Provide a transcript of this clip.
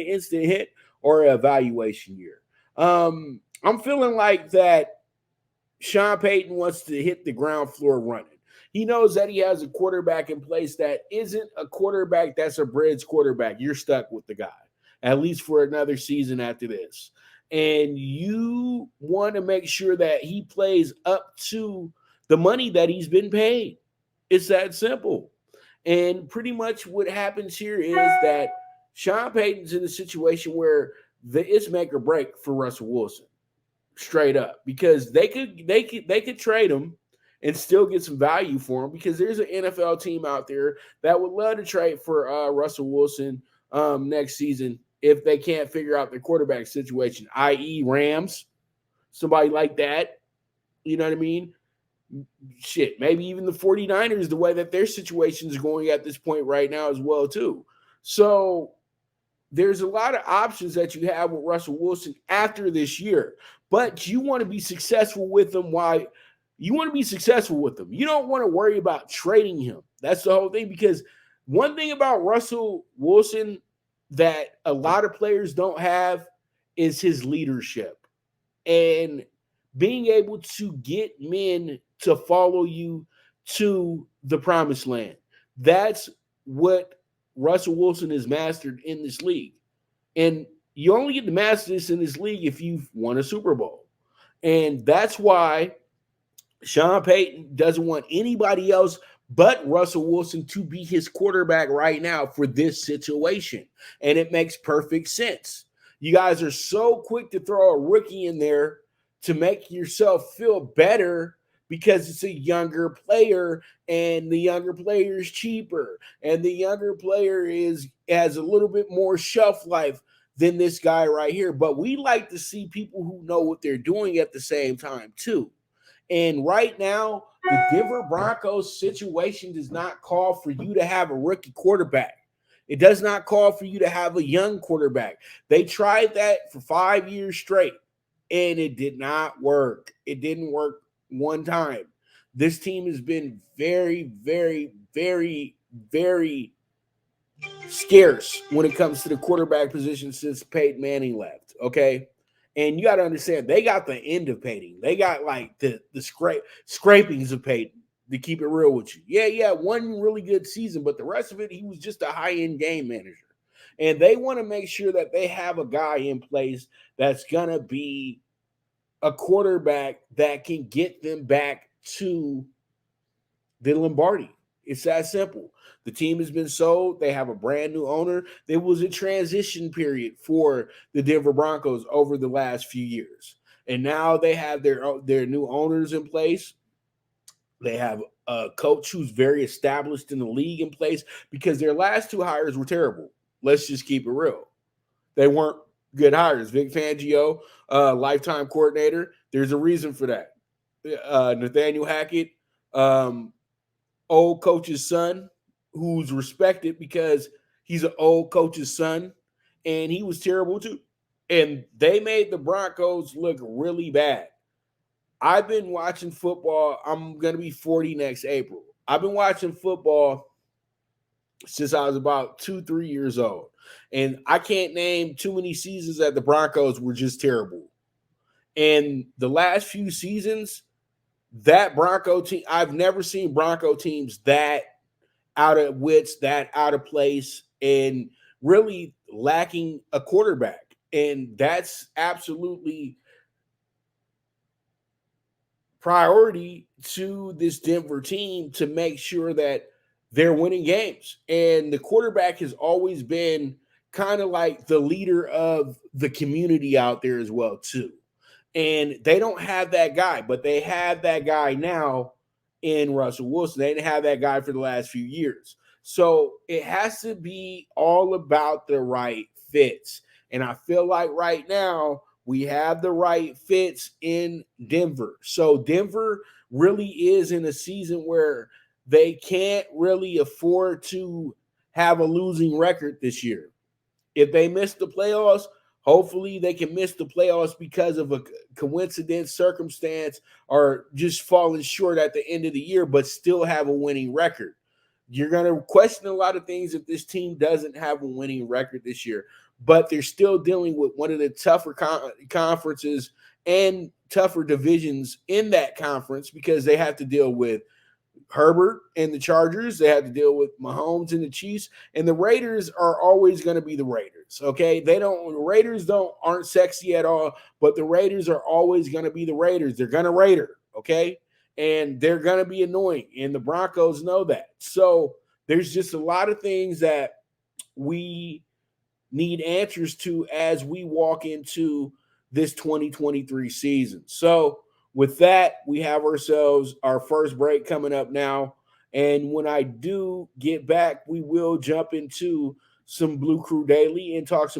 instant hit or an evaluation year. I'm feeling like that Sean Payton wants to hit the ground floor running. He knows that he has a quarterback in place that isn't a quarterback that's a bridge quarterback. You're stuck with the guy, at least for another season after this. And you want to make sure that he plays up to the money that he's been paid. It's that simple. And pretty much what happens here is that Sean Payton's in a situation where it's make or break for Russell Wilson, straight up, because they could trade him and still get some value for him, because there's an NFL team out there that would love to trade for Russell Wilson next season if they can't figure out their quarterback situation, i.e. Rams, somebody like that. You know what I mean? Shit, maybe even the 49ers, the way that their situation is going at this point right now as well too. So there's a lot of options that you have with Russell Wilson after this year, but you want to be successful with them. Why? You want to be successful with them. You don't want to worry about trading him. That's the whole thing, because one thing about Russell Wilson that a lot of players don't have is his leadership and being able to get men to follow you to the promised land. That's what Russell Wilson has mastered in this league. And you only get to master this in this league if you've won a Super Bowl. And that's why Sean Payton doesn't want anybody else but Russell Wilson to be his quarterback right now for this situation. And it makes perfect sense. You guys are so quick to throw a rookie in there to make yourself feel better because it's a younger player and the younger player is cheaper and the younger player has a little bit more shelf life than this guy right here. But we like to see people who know what they're doing at the same time too. And right now, the Denver Broncos situation does not call for you to have a rookie quarterback. It does not call for you to have a young quarterback. They tried that for 5 years straight, and it did not work. It didn't work one time. This team has been very, very, very, very scarce when it comes to the quarterback position since Peyton Manning left, okay? And you got to understand, they got the end of Peyton. They got like the scrapings of Peyton, to keep it real with you. Yeah, one really good season, but the rest of it, he was just a high-end game manager. And they want to make sure that they have a guy in place that's going to be a quarterback that can get them back to the Lombardi. It's that simple. The team has been sold. They have a brand new owner. There was a transition period for the Denver Broncos over the last few years. And now they have their new owners in place. They have a coach who's very established in the league in place, because their last two hires were terrible. Let's just keep it real. They weren't good hires. Vic Fangio, lifetime coordinator. There's a reason for that. Nathaniel Hackett, old coach's son, who's respected because he's an old coach's son, and he was terrible too. And they made the Broncos look really bad. I've been watching football. I'm going to be 40 next April. I've been watching football since I was about 2-3 years old. And I can't name too many seasons that the Broncos were just terrible. And the last few seasons, that Bronco team, I've never seen Bronco teams that out of wits, that out of place, and really lacking a quarterback. And that's absolutely priority to this Denver team, to make sure that they're winning games. And the quarterback has always been kind of like the leader of the community out there as well too. And they don't have that guy, but they have that guy now in Russell Wilson. They didn't have that guy for the last few years. So it has to be all about the right fits. And I feel like right now we have the right fits in Denver. So Denver really is in a season where they can't really afford to have a losing record this year. If they miss the playoffs, hopefully they can miss the playoffs because of a coincidence, circumstance, or just falling short at the end of the year, but still have a winning record. You're going to question a lot of things if this team doesn't have a winning record this year. but they're still dealing with one of the tougher conferences and tougher divisions in that conference because they have to deal with Herbert and the Chargers. They have to deal with Mahomes and the Chiefs, and the Raiders are always going to be the Raiders. Okay, the Raiders aren't sexy at all, but the Raiders are always going to be the Raiders. They're going to Raider. Okay, and they're going to be annoying, and the Broncos know that. So there's just a lot of things that we need answers to as we walk into this 2023 season. So with that, we have ourselves our first break coming up now. And when I do get back, we will jump into some Blue Crew Daily and talk some